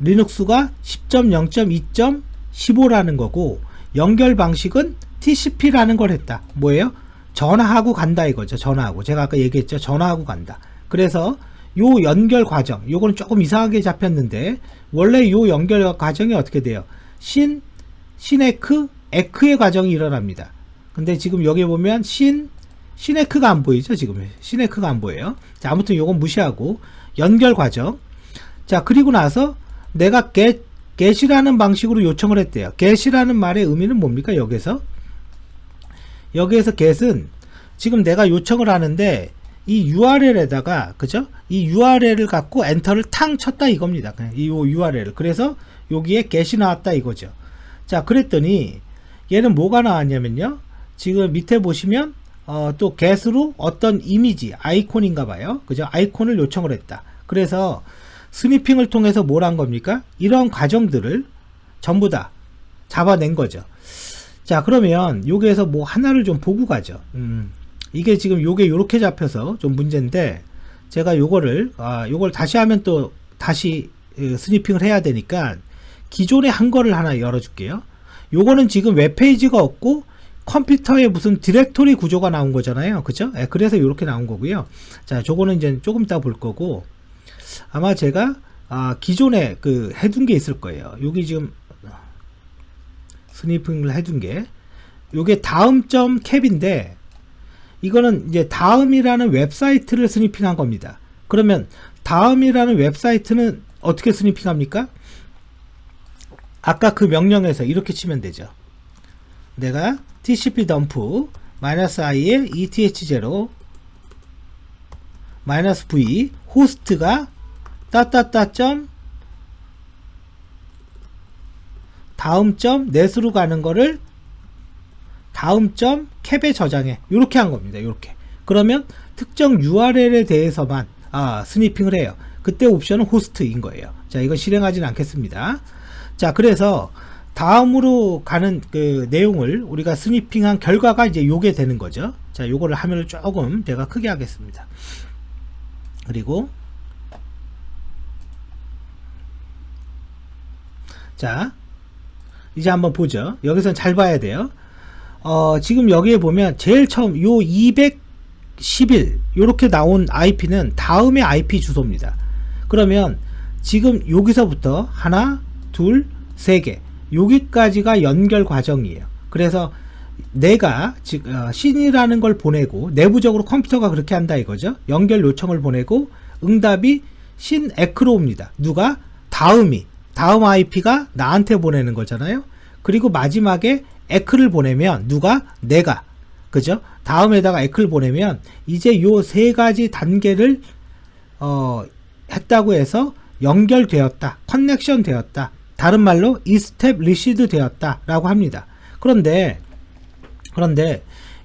S1: 리눅스가 10.0.2.15라는 거고, 연결 방식은 TCP라는 걸 했다. 뭐예요? 전화하고 간다 이거죠. 전화하고. 제가 아까 얘기했죠. 전화하고 간다. 그래서 요 연결 과정, 요거는 조금 이상하게 잡혔는데, 원래 요 연결 과정이 어떻게 돼요? 에크의 과정이 일어납니다. 근데 지금 여기 보면 시네크가 안 보이죠? 지금 시네크가 안 보여요. 자, 아무튼 요건 무시하고 연결 과정. 자, 그리고 나서 내가 get이라는 방식으로 요청을 했대요. get이라는 말의 의미는 뭡니까? 여기서 get은 지금 내가 요청을 하는데 이 URL에다가, 그죠? 이 URL을 갖고 엔터를 탕 쳤다 이겁니다. 그냥 이 URL을. 그래서 여기에 get이 나왔다 이거죠. 자, 그랬더니 얘는 뭐가 나왔냐면요. 지금 밑에 보시면 또 get으로 어떤 이미지, 아이콘인가 봐요. 그죠? 아이콘을 요청을 했다. 그래서 스니핑을 통해서 뭘 한 겁니까? 이런 과정들을 전부 다 잡아낸 거죠. 자, 그러면 여기에서 뭐 하나를 좀 보고 가죠. 이게 지금 요게 요렇게 잡혀서 좀 문제인데, 제가 요걸 다시 하면 또 다시 스니핑을 해야 되니까 기존에 한 거를 하나 열어줄게요. 요거는 지금 웹페이지가 없고 컴퓨터에 무슨 디렉토리 구조가 나온 거잖아요. 그죠? 그래서 요렇게 나온 거고요. 자, 저거는 이제 조금 이따 볼 거고, 아마 제가 기존에 해둔 게 있을 거예요. 여기 지금 스니핑을 해둔 게, 요게 다음.cap인데, 이거는 이제 다음이라는 웹사이트를 스니핑한 겁니다. 그러면 다음이라는 웹사이트는 어떻게 스니핑합니까? 아까 그 명령에서 이렇게 치면 되죠. 내가 tcp dump -i에 eth0 -v 호스트가 다음.net으로 가는 거를 다음.cap에 저장해. 이렇게 한 겁니다. 이렇게. 그러면 특정 URL에 대해서만 스니핑을 해요. 그때 옵션은 호스트인 거예요. 자, 이건 실행하지는 않겠습니다. 자, 그래서 다음으로 가는 그 내용을 우리가 스니핑한 결과가 이제 요게 되는 거죠. 자, 요거를 화면을 조금 제가 크게 하겠습니다. 그리고 자, 이제 한번 보죠. 여기선 잘 봐야 돼요. 지금 여기에 보면 제일 처음 요 211 요렇게 나온 IP는 다음의 IP 주소입니다. 그러면 지금 여기서부터 하나, 둘, 세 개, 여기까지가 연결 과정이에요. 그래서 내가 신이라는 걸 보내고, 내부적으로 컴퓨터가 그렇게 한다 이거죠. 연결 요청을 보내고 응답이 신에크로 옵니다. 누가? 다음 IP가 나한테 보내는 거잖아요. 그리고 마지막에 에크를 보내면 누가? 내가. 그죠? 다음에다가 에크를 보내면 이제 요 세 가지 단계를 했다고 해서 연결되었다, 커넥션 되었다, 다른 말로 established 되었다 라고 합니다. 그런데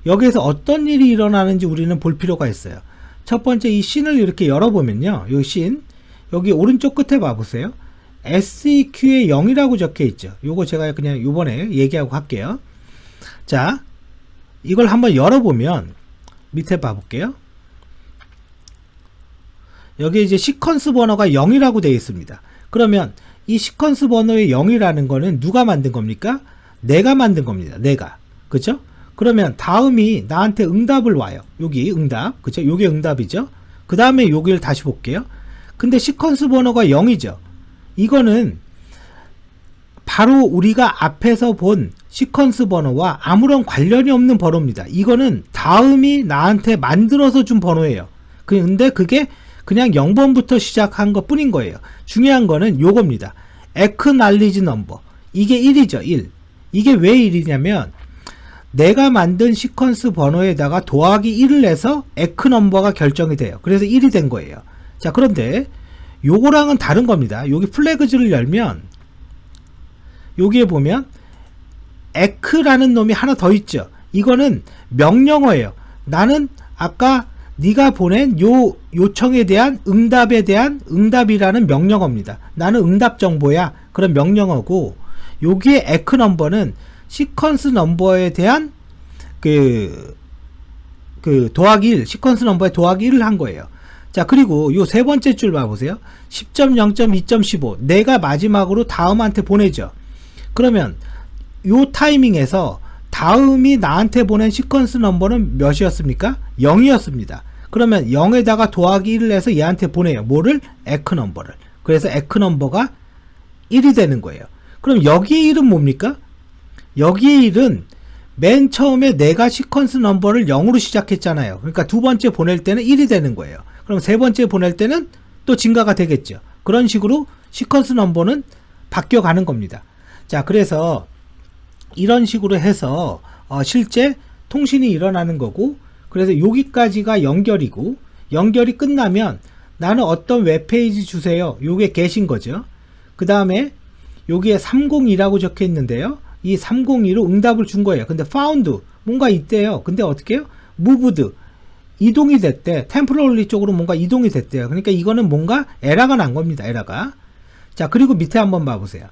S1: 여기에서 어떤 일이 일어나는지 우리는 볼 필요가 있어요. 첫 번째, 이 씬을 이렇게 열어보면요, 요 씬 여기 오른쪽 끝에 봐보세요. SEQ에 0이라고 적혀 있죠. 요거 제가 그냥 요번에 얘기하고 할게요. 자, 이걸 한번 열어보면 밑에 봐볼게요. 여기 이제 시퀀스 번호가 0이라고 되어 있습니다. 그러면 이 시퀀스 번호의 0이라는 거는 누가 만든 겁니까? 내가 만든 겁니다. 내가. 그죠? 그러면 다음이 나한테 응답을 와요. 여기 응답. 그죠? 요게 응답이죠? 그 다음에 여기를 다시 볼게요. 근데 시퀀스 번호가 0이죠. 이거는 바로 우리가 앞에서 본 시퀀스 번호와 아무런 관련이 없는 번호입니다. 이거는 다음이 나한테 만들어서 준 번호예요. 근데 그게 그냥 0번부터 시작한 것 뿐인 거예요. 중요한 거는 요겁니다. acknowledge number. 이게 1이죠. 1. 이게 왜 1이냐면 내가 만든 시퀀스 번호에다가 더하기 1을 내서 에크 넘버가 결정이 돼요. 그래서 1이 된 거예요. 자, 그런데 요거랑은 다른 겁니다. 여기 플래그즈를 열면 여기에 보면 에크라는 놈이 하나 더 있죠. 이거는 명령어예요. 나는 아까 네가 보낸 요 요청에 대한 응답에 대한 응답이라는 명령어입니다. 나는 응답 정보야. 그런 명령어고, 여기에 에크 넘버는 시퀀스 넘버에 대한 그 더하기 1, 시퀀스 넘버에 더하기 1을 한 거예요. 자, 그리고 요 세 번째 줄 봐보세요. 10.0.2.15 내가 마지막으로 다음한테 보내죠. 그러면 요 타이밍에서 다음이 나한테 보낸 시퀀스 넘버는 몇이었습니까? 0이었습니다. 그러면 0에다가 더하기 1을 해서 얘한테 보내요. 뭐를? 에크 넘버를. 그래서 에크 넘버가 1이 되는 거예요. 그럼 여기의 1은 뭡니까? 여기의 1은 맨 처음에 내가 시퀀스 넘버를 0으로 시작했잖아요. 그러니까 두 번째 보낼 때는 1이 되는 거예요. 그럼 세 번째 보낼 때는 또 증가가 되겠죠. 그런 식으로 시퀀스 넘버는 바뀌어 가는 겁니다. 자, 그래서 이런 식으로 해서 실제 통신이 일어나는 거고, 그래서 여기까지가 연결이고, 연결이 끝나면 나는 어떤 웹페이지 주세요. 요게 get인 거죠. 그 다음에 여기에 302라고 적혀 있는데요. 이 302로 응답을 준 거예요. 근데 found 뭔가 있대요. 근데 어떻게 해요? moved 이동이 됐대. temporarily 쪽으로 뭔가 이동이 됐대요. 그러니까 이거는 뭔가 에러가 난 겁니다. 에러가. 자, 그리고 밑에 한번 봐보세요.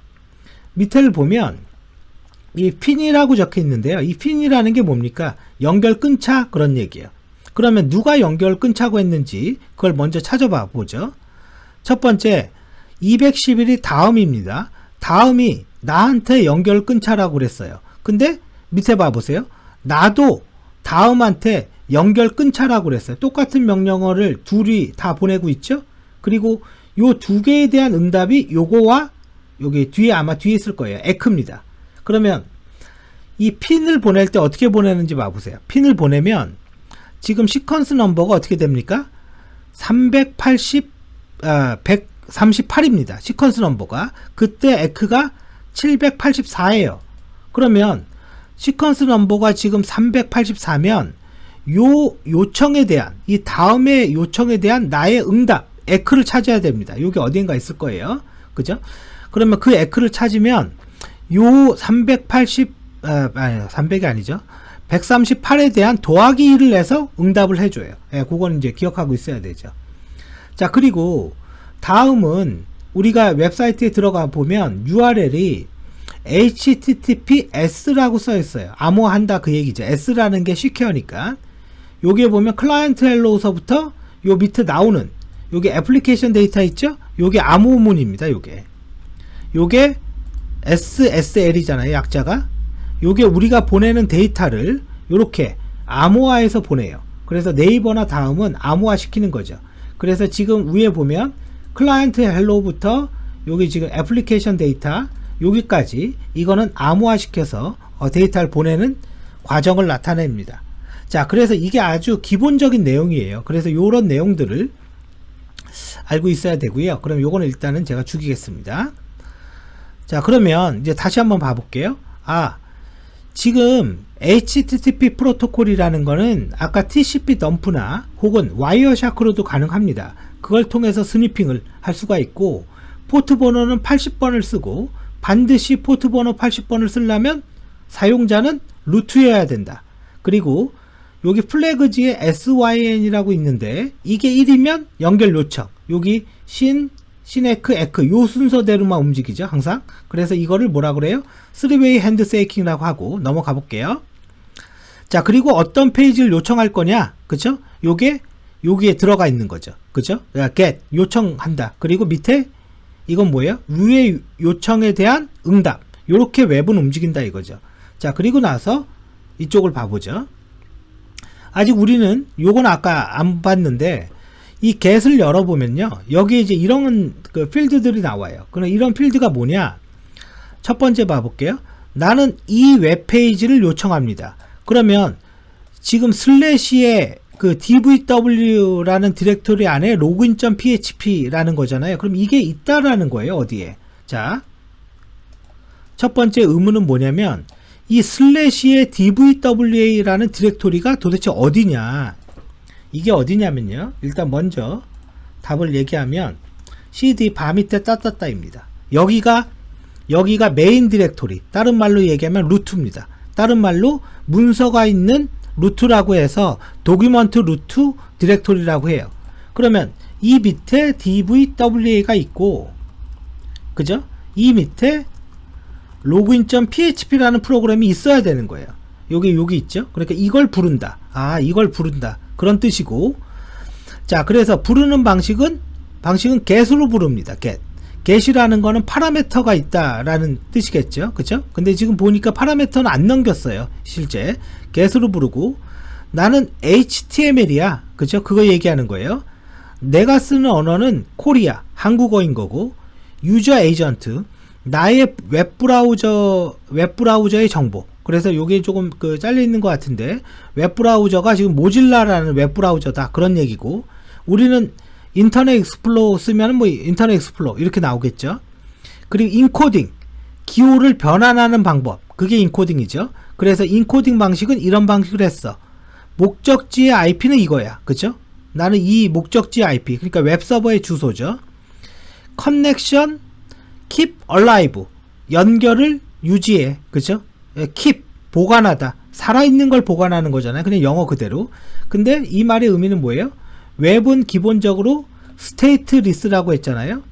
S1: 밑에를 보면 이 핀이라고 적혀 있는데요. 이 핀이라는 게 뭡니까? 연결 끊자 그런 얘기예요. 그러면 누가 연결 끊자고 했는지 그걸 먼저 찾아봐 보죠. 첫 번째 211이 다음입니다. 다음이 나한테 연결 끊자라고 그랬어요. 근데 밑에 봐보세요. 나도 다음한테 연결 끊자라고 그랬어요. 똑같은 명령어를 둘이 다 보내고 있죠. 그리고 요 두 개에 대한 응답이 요거와 여기 뒤에 아마 뒤에 있을 거예요. 에크입니다. 그러면 이 핀을 보낼 때 어떻게 보내는지 봐보세요. 핀을 보내면 지금 시퀀스 넘버가 어떻게 됩니까? 138입니다. 시퀀스 넘버가. 그때 에크가 784예요. 그러면 시퀀스 넘버가 지금 384면 요 요청에 대한 이 다음의 요청에 대한 나의 응답 에크를 찾아야 됩니다. 여기 어딘가 있을 거예요. 그죠? 그러면 그 에크를 찾으면 요 300이 아니죠. 138에 대한 더하기 1을 해서 응답을 해줘요. 예, 그건 이제 기억하고 있어야 되죠. 자, 그리고 다음은 우리가 웹사이트에 들어가 보면 URL이 HTTPS라고 써 있어요. 암호한다 그 얘기죠. S라는 게 시큐어니까. 여기에 보면 클라이언트 헬로우서부터 요 밑에 나오는 요게 애플리케이션 데이터 있죠? 요게 암호문입니다. 요게 SSL이잖아요. 약자가. 요게 우리가 보내는 데이터를 요렇게 암호화해서 보내요. 그래서 네이버나 다음은 암호화 시키는 거죠. 그래서 지금 위에 보면 클라이언트 헬로우부터 여기 지금 애플리케이션 데이터 여기까지 이거는 암호화 시켜서 데이터를 보내는 과정을 나타냅니다. 자, 그래서 이게 아주 기본적인 내용이에요. 그래서 요런 내용들을 알고 있어야 되고요. 그럼 요거는 일단은 제가 죽이겠습니다. 자, 그러면 이제 다시 한번 봐볼게요. 지금 HTTP 프로토콜이라는 거는 아까 TCP 덤프나 혹은 와이어샤크로도 가능합니다. 그걸 통해서 스니핑을 할 수가 있고, 포트 번호는 80번을 쓰고 반드시 포트 번호 80번을 쓰려면 사용자는 루트여야 된다. 그리고 여기 플래그지에 SYN이라고 있는데 이게 1이면 연결 요청, 여기 시네크 에크 요 순서대로만 움직이죠 항상. 그래서 이거를 뭐라 그래요? 3웨이 핸드세이킹이라고 하고 넘어가 볼게요. 자, 그리고 어떤 페이지를 요청할 거냐, 그쵸? 요게 여기에 들어가 있는 거죠. 그죠? get 요청한다. 그리고 밑에 이건 뭐예요? 위의 요청에 대한 응답. 요렇게 웹은 움직인다 이거죠. 자, 그리고 나서 이쪽을 봐보죠. 아직 우리는 요건 아까 안 봤는데 이 get을 열어보면요, 여기 이제 이런 그 필드들이 나와요. 그럼 이런 필드가 뭐냐? 첫 번째 봐볼게요. 나는 이 웹페이지를 요청합니다. 그러면 지금 슬래시에 그 dvw라는 디렉토리 안에 login.php라는 거잖아요. 그럼 이게 있다라는 거예요. 어디에? 자, 첫 번째 의문은 뭐냐면 이 슬래시의 dvwa라는 디렉토리가 도대체 어디냐? 이게 어디냐면요, 일단 먼저 답을 얘기하면 cd 바 밑에 따따따입니다. 여기가 메인 디렉토리, 다른 말로 얘기하면 루트입니다. 다른 말로 문서가 있는 루트라고 해서 도큐먼트 루트 디렉토리라고 해요. 그러면 이 밑에 dvwa가 있고, 그죠? 이 밑에 login.php라는 프로그램이 있어야 되는 거예요. 여기 있죠? 그러니까 이걸 부른다. 이걸 부른다. 그런 뜻이고. 자, 그래서 부르는 방식은 get으로 부릅니다. get이라는 거는 파라미터가 있다라는 뜻이겠죠. 그죠? 근데 지금 보니까 파라미터는 안 넘겼어요. 실제. get으로 부르고, 나는 HTML이야. 그죠? 그거 얘기하는 거예요. 내가 쓰는 언어는 코리아, 한국어인 거고, 유저 에이전트, 나의 웹브라우저의 정보. 그래서 요게 조금 잘려 있는 것 같은데, 웹브라우저가 지금 모질라라는 웹브라우저다. 그런 얘기고, 우리는 인터넷 익스플로러 쓰면 뭐 인터넷 익스플로러 이렇게 나오겠죠. 그리고 인코딩, 기호를 변환하는 방법. 그게 인코딩이죠. 그래서 인코딩 방식은 이런 방식을 했어. 목적지의 IP는 이거야. 그죠? 나는 이 목적지 IP, 그러니까 웹서버의 주소죠. 커넥션, keep alive, 연결을 유지해. 그죠? keep, 보관하다. 살아있는 걸 보관하는 거잖아요. 그냥 영어 그대로. 근데 이 말의 의미는 뭐예요? 웹은 기본적으로 스테이트 리스라고 했잖아요.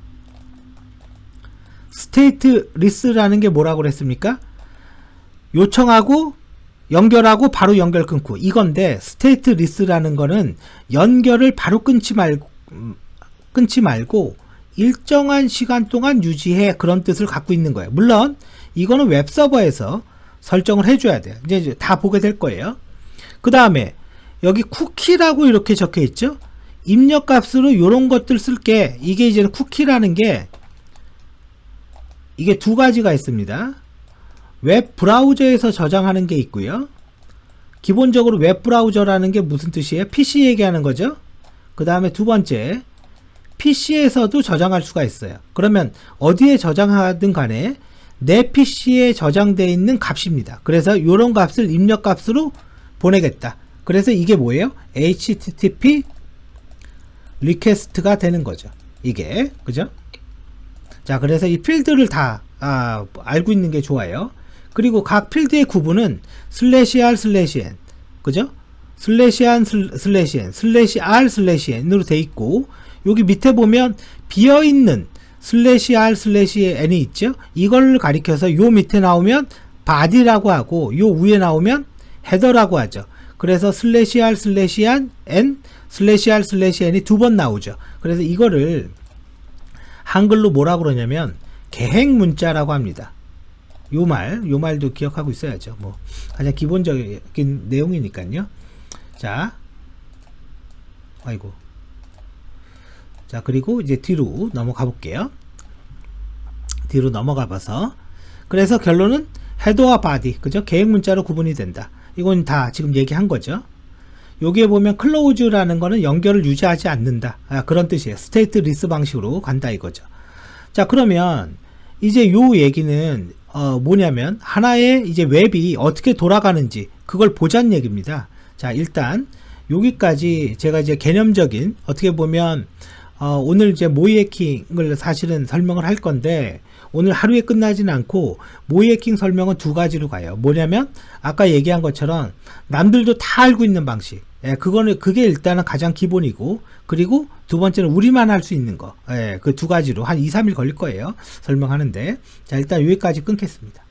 S1: 스테이트 리스라는 게 뭐라고 그랬습니까? 요청하고 연결하고 바로 연결 끊고 이건데, 스테이트 리스라는 거는 연결을 바로 끊지 말고 일정한 시간 동안 유지해, 그런 뜻을 갖고 있는 거예요. 물론 이거는 웹서버에서 설정을 해줘야 돼요. 이제 다 보게 될 거예요. 그 다음에 여기 쿠키라고 이렇게 적혀 있죠. 입력값으로 이런 것들 쓸게. 이게 이제 쿠키라는 게 이게 두 가지가 있습니다. 웹 브라우저에서 저장하는 게 있고요. 기본적으로 웹 브라우저라는 게 무슨 뜻이에요? PC 얘기하는 거죠. 그 다음에 두 번째, PC에서도 저장할 수가 있어요. 그러면 어디에 저장하든 간에 내 PC에 저장되어 있는 값입니다. 그래서 이런 값을 입력값으로 보내겠다. 그래서 이게 뭐예요? HTTP 리퀘스트가 되는 거죠. 이게, 그죠? 자, 그래서 이 필드를 다 알고 있는 게 좋아요. 그리고 각 필드의 구분은 /r/n, 그죠? /n/r/n으로 돼 있고, 여기 밑에 보면 비어있는 /r/n이 있죠? 이걸 가리켜서 요 밑에 나오면 body라고 하고, 요 위에 나오면 header라고 하죠. 그래서 /r/n/r/n이 두 번 나오죠. 그래서 이거를 한글로 뭐라고 그러냐면 계획 문자라고 합니다. 요 말도 기억하고 있어야죠. 뭐 가장 기본적인 내용이니까요. 자, 자, 그리고 이제 뒤로 넘어가 볼게요. 뒤로 넘어가 봐서, 그래서 결론은 헤더와 바디, 그죠? 계획 문자로 구분이 된다. 이건 다 지금 얘기한 거죠. 여기에 보면 close라는 거는 연결을 유지하지 않는다. 그런 뜻이에요. 스테이트 리스 방식으로 간다 이거죠. 자, 그러면 이제 요 얘기는 뭐냐면 하나의 이제 웹이 어떻게 돌아가는지 그걸 보자는 얘기입니다. 자, 일단 여기까지 제가 이제 개념적인, 어떻게 보면 오늘 이제 모의 해킹을 사실은 설명을 할 건데, 오늘 하루에 끝나지는 않고 모의 해킹 설명은 두 가지로 가요. 뭐냐면 아까 얘기한 것처럼 남들도 다 알고 있는 방식, 그게 일단은 가장 기본이고, 그리고 두 번째는 우리만 할 수 있는 거, 그 두 가지로 한 2-3일 걸릴 거예요, 설명하는데. 자, 일단 여기까지 끊겠습니다.